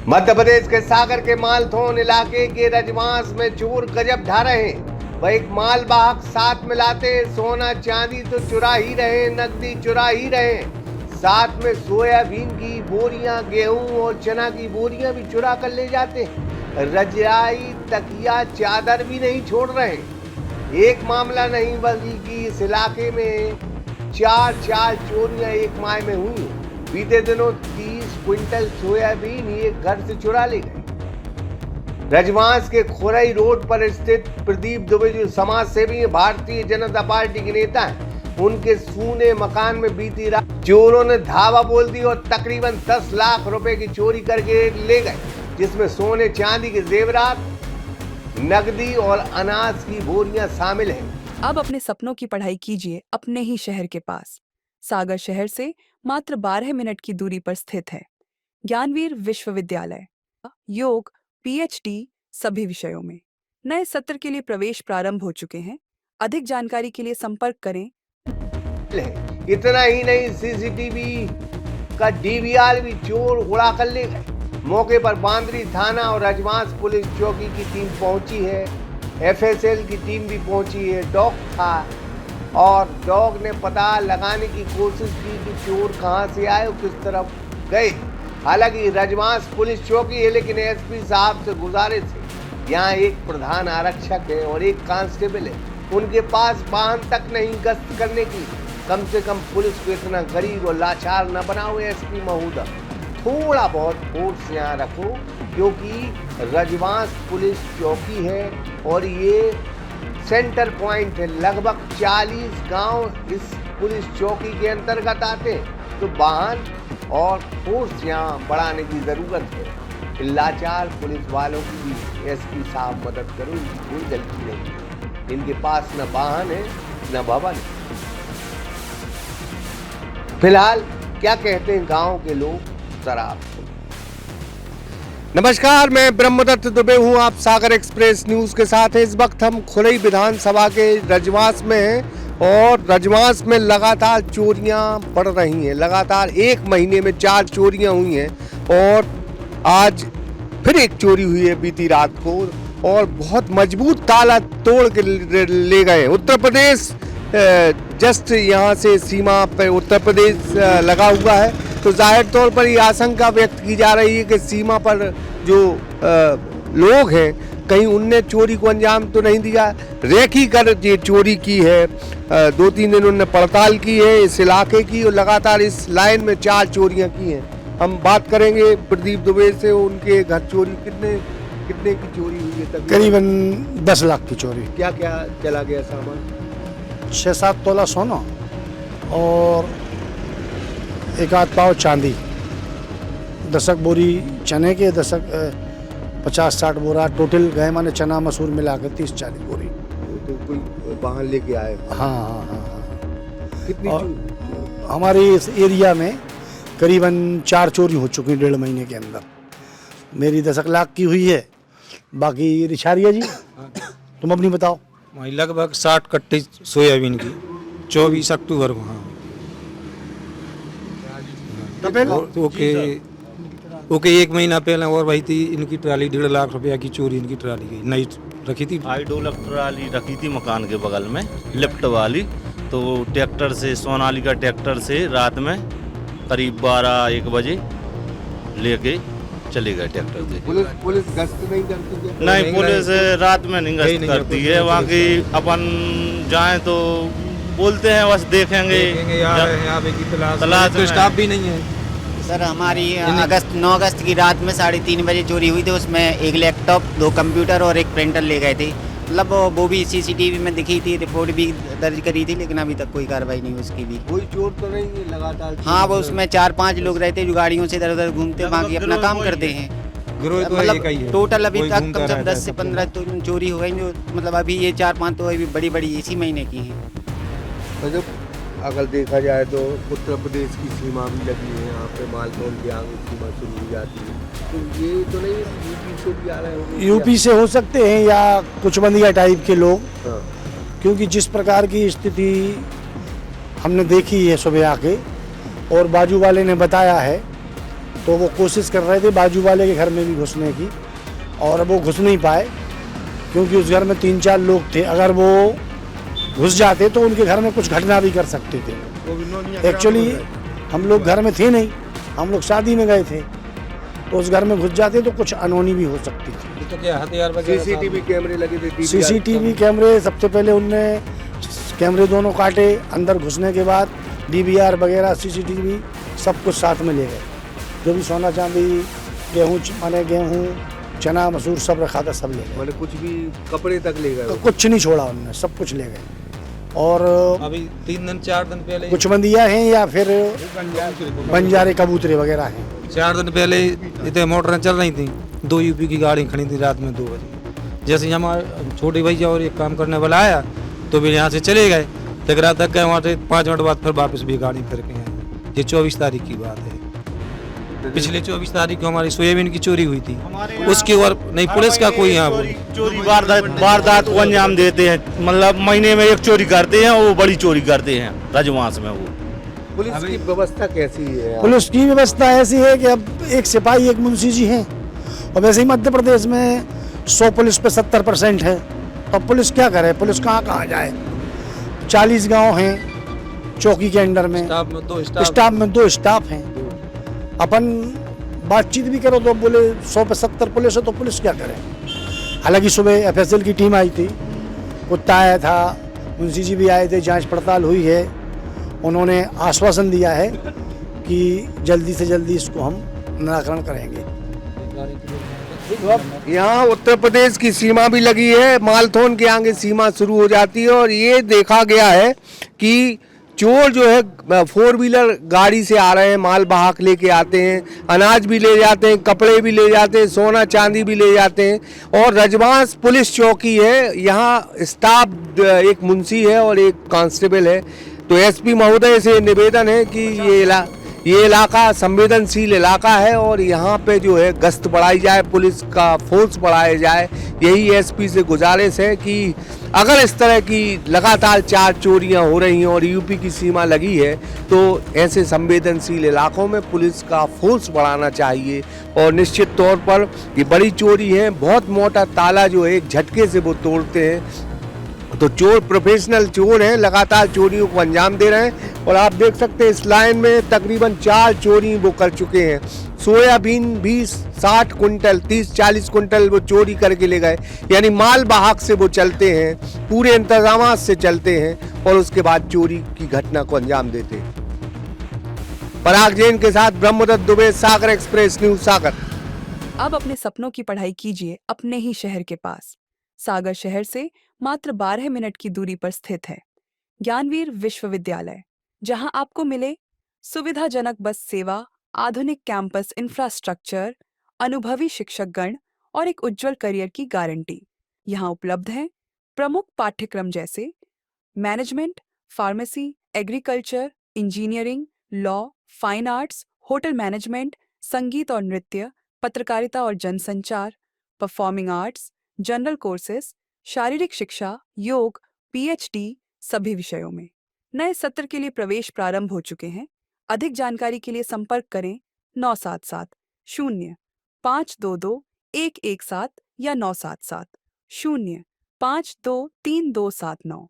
मध्य प्रदेश के सागर के मालथौन इलाके के रजवांस में चोर गजब ढा रहे हैं। वह एक मालवाहक साथ में लाते सोना चांदी तो चुरा ही रहे, नकदी चुरा ही रहे, साथ में सोयाबीन की बोरियां, गेहूं और चना की बोरियां भी चुरा कर ले जाते हैं। रजाई, तकिया, चादर भी नहीं छोड़ रहे। एक मामला नहीं बल्कि इस इलाके में चार चोरियां एक माह में हुई। बीते दिनों 30 क्विंटल सोयाबीन एक घर से चुरा ले गए। रजवांस के खोरई रोड पर स्थित प्रदीप दुबे जो समाज सेवी है, भारतीय जनता पार्टी के नेता हैं, उनके सूने मकान में बीती रात चोरों ने धावा बोल दी और तकरीबन 10 लाख रुपए की चोरी करके ले गए, जिसमें सोने चांदी के जेवरात, नकदी और अनाज की बोरियां शामिल हैं। अब अपने सपनों की पढ़ाई कीजिए अपने ही शहर के पास। सागर शहर से मात्र 12 मिनट की दूरी पर स्थित है ज्ञानवीर विश्वविद्यालय। योग, पीएचडी सभी विषयों में। नए सत्र के लिए प्रवेश प्रारंभ हो चुके हैं। अधिक जानकारी के लिए संपर्क करें। इतना ही नहीं, सीसीटीवी का डीवीआर भी चोर उड़ा कर ले गए। मौके पर बांदरी थाना और रजवांस पुलिस चौकी की टीम पहुंची है। एफएसएल की टीम भी पहुंची है। डॉग था और डॉग ने पता लगाने की कोशिश की कि चोर कहां से आए और किस तरफ गए। हालांकि रजवांस पुलिस चौकी है, लेकिन एसपी साहब से गुजारिश है, यहाँ एक प्रधान आरक्षक है और एक कांस्टेबल है, उनके पास वाहन तक नहीं गश्त करने की। कम से कम पुलिस को इतना गरीब और लाचार न बनाओ एसपी महोदय, थोड़ा बहुत फोर्स यहाँ रखो, क्योंकि रजवांस पुलिस चौकी है और ये सेंटर पॉइंट है। लगभग 40 गांव इस पुलिस चौकी के अंतर्गत आते हैं, तो वाहन और फोर्स यहाँ बढ़ाने की जरूरत है। लाचार पुलिस वालों की भी एसपी साहब मदद करो, इनकी कोई गलती नहीं है। इनके पास न वाहन है न भवन है। फिलहाल क्या कहते हैं गांव के लोग, जरा नमस्कार, मैं ब्रह्मदत्त दुबे हूँ, आप सागर एक्सप्रेस न्यूज़ के साथ हैं। इस वक्त हम खुरई विधानसभा के रजवांस में हैं और रजवांस में लगातार चोरियां बढ़ रही हैं। लगातार एक महीने में 4 चोरियां हुई हैं और आज फिर एक चोरी हुई है बीती रात को, और बहुत मजबूत ताला तोड़ के ले गए। उत्तर प्रदेश जस्ट यहाँ से सीमा पर उत्तर प्रदेश लगा हुआ है, तो जाहिर तौर पर ये आशंका व्यक्त की जा रही है कि सीमा पर जो लोग हैं, कहीं उनने चोरी को अंजाम तो नहीं दिया। रेकी कर ये चोरी की है। 2-3 दिन उन्होंने पड़ताल की है इस इलाके की, और लगातार इस लाइन में 4 चोरियां की हैं। हम बात करेंगे प्रदीप दुबे से, उनके घर चोरी कितने की चोरी हुई है? करीबन 10 लाख की चोरी। क्या क्या चला गया सामान? 6-7 तोला सोना और 1-8 पाव चांदी, 10 बोरी चने के, 50-60 बोरा टोटल गए, माने चना मसूर मिला के 30-40 बोरी। तो कोई वाहन लेके आए? हाँ। कितनी हमारे इस एरिया में करीबन 4 चोरी हो चुकी 1.5 महीने के अंदर। मेरी 10 लाख की हुई है, बाकी रिछारिया जी तुम अपनी बताओ। लगभग 60 कट्टे सोयाबीन की 24 अक्टूबर को। हाँ, ओके 1 महीना पहले और भाई थी इनकी ट्राली 1.5 लाख रुपया की चोरी, इनकी ट्राली गई, नई रखी थी। हाइड्रोलिक ट्राली रखी थी मकान के बगल में, लिफ्ट वाली, तो ट्रैक्टर से, सोनालिका ट्रैक्टर से रात में करीब 12-1 बजे लेके चले गए ट्रैक्टर से। पुलिस गश्त नहीं करती है? नहीं, पुलिस रात में नहीं गश्त करती है। वहाँ की अपन जाएं तो बोलते हैं बस देखेंगे, तलाश तो स्टाफ भी नहीं है। सर हमारी 9 अगस्त की रात में 3:30 बजे चोरी हुई थी। उसमें एक लैपटॉप, 2 कंप्यूटर और एक प्रिंटर ले गए थे। मतलब वो भी सीसीटीवी में दिखी थी, रिपोर्ट भी दर्ज करी थी, लेकिन अभी तक कोई कार्रवाई नहीं हुई उसकी भी। कोई चोर तो नहीं है लगातार? हाँ, वो उसमें 4-5 लोग रहते जो गाड़ियों से इधर उधर घूमते, बाकी अपना काम करते हैं। मतलब टोटल अभी तक कम से कम 10 से 15 चोरी हो गई, जो मतलब अभी ये 4-5 तो अभी बड़ी इसी महीने की हैं। मतलब अगर देखा जाए तो उत्तर प्रदेश की सीमा भी लगी है, यहाँ पे मालथौन के आगे सीमा शुरू हो जाती है, तो ये तो नहीं यूपी से भी आ रहे होंगे? यूपी से हो सकते हैं या कुछ बंदिया टाइप के लोग। हाँ। क्योंकि जिस प्रकार की स्थिति हमने देखी है सुबह आके, और बाजू वाले ने बताया है तो वो कोशिश कर रहे थे बाजू वाले के घर में भी घुसने की, और वो घुस नहीं पाए क्योंकि उस घर में 3-4 लोग थे। अगर वो घुस जाते तो उनके घर में कुछ घटना भी कर सकते थे। एक्चुअली हम लोग घर में थे नहीं, हम लोग शादी में गए थे, तो उस घर में घुस जाते तो कुछ अनहोनी भी हो सकती थी। तो क्या हथियार वगैरह सीसीटीवी कैमरे लगे थे, DVR सीसीटीवी कैमरे सबसे पहले उनने कैमरे दोनों काटे, अंदर घुसने के बाद DVR वगैरह सीसीटीवी सब कुछ साथ में ले गए। जो भी सोना चांदी, गेहूँ, चना मसूर सब रखा था, सब ले गए। मैंने कुछ भी कपड़े तक ले गए। कुछ नहीं छोड़ा उन्होंने, सब कुछ ले गए। और अभी 3-4 दिन पहले कुछ बंदियाँ हैं या फिर बंजारे कबूतरे वगैरह हैं। 4 दिन पहले इतने मोटरें चल रही थी, 2 यूपी की गाड़ी खड़ी थी रात में 2 बजे। जैसे ही हमारे छोटे भैया और एक काम करने वाला आया तो भी यहाँ से चले गए, तक तक गए, वहाँ से 5 मिनट बाद फिर वापस भी गाड़ी फिर के आए। ये 24 तारीख की बात है। पिछले 24 तारीख को हमारी सोयाबीन की चोरी हुई थी, उसके और नहीं पुलिस का कोई यहाँ चोरी वारदात को अंजाम देते हैं। मतलब महीने में एक चोरी करते हैं, वो बड़ी चोरी करते हैं राजवांस में। वो पुलिस की व्यवस्था कैसी है? पुलिस की व्यवस्था ऐसी है कि अब एक सिपाही एक मुंशी जी हैं, और वैसे ही मध्य प्रदेश में 100 पुलिस पे 70% है। तो पुलिस क्या करे, पुलिस कहाँ कहाँ जाए। 40 गांव हैं चौकी के अंडर में, स्टाफ में 2 स्टाफ में 2 स्टाफ हैं। अपन बातचीत भी करो तो बोले 100 पे 70 पुलिस है, तो पुलिस क्या करे। हालांकि सुबह FSL की टीम आई थी, कुत्ता आया था, मुंशी जी भी आए थे, जांच पड़ताल हुई है। उन्होंने आश्वासन दिया है कि जल्दी से जल्दी इसको हम निराकरण करेंगे। यहाँ उत्तर प्रदेश की सीमा भी लगी है, मालथोन के आगे सीमा शुरू हो जाती है, और ये देखा गया है कि चोर जो है 4 व्हीलर गाड़ी से आ रहे हैं, माल बहाक लेके आते हैं, अनाज भी ले जाते हैं, कपड़े भी ले जाते हैं, सोना चांदी भी ले जाते हैं। और रजवांस पुलिस चौकी है, यहाँ स्टाफ एक मुंशी है और एक कांस्टेबल है। तो SP महोदय से निवेदन है कि ये इलाका संवेदनशील इलाका है, और यहाँ पे जो है गश्त बढ़ाई जाए, पुलिस का फोर्स बढ़ाया जाए। यही SP से गुजारिश है कि अगर इस तरह की लगातार 4 चोरियां हो रही हैं और यूपी की सीमा लगी है, तो ऐसे संवेदनशील इलाकों में पुलिस का फोर्स बढ़ाना चाहिए। और निश्चित तौर पर ये बड़ी चोरी है, बहुत मोटा ताला जो है एक झटके से वो तोड़ते हैं। तो चोर प्रोफेशनल चोर हैं, लगातार चोरियों को अंजाम दे रहे हैं। और आप देख सकते हैं इस लाइन में तकरीबन 4 चोरी वो कर चुके हैं। सोयाबीन भी 60 कुंटल 30-40 कुंटल वो चोरी करके ले गए। यानी माल वाहक से वो चलते हैं, पूरे इंतजामात से चलते हैं, और उसके बाद चोरी की घटना को अंजाम देते हैं। पराग जैन के साथ ब्रह्मदत्त दुबे, सागर एक्सप्रेस न्यूज, सागर। अब अपने सपनों की पढ़ाई कीजिए अपने ही शहर के पास। सागर शहर से मात्र 12 मिनट की दूरी पर स्थित है ज्ञानवीर विश्वविद्यालय, जहां आपको मिले सुविधाजनक बस सेवा, आधुनिक कैंपस इंफ्रास्ट्रक्चर, अनुभवी शिक्षकगण और एक उज्जवल करियर की गारंटी। यहाँ उपलब्ध हैं प्रमुख पाठ्यक्रम जैसे management, pharmacy, agriculture, engineering, law, fine arts, hotel management, संगीत और नृत्य, पत्रकारिता और जनसंचार, परफॉर्मिंग आर्ट्स, जनरल कोर्सेज, शारीरिक शिक्षा, योग, PhD सभी विषयों में। नए सत्र के लिए प्रवेश प्रारंभ हो चुके हैं। अधिक जानकारी के लिए संपर्क करें 977-0-522-117 या 977-0-523-279।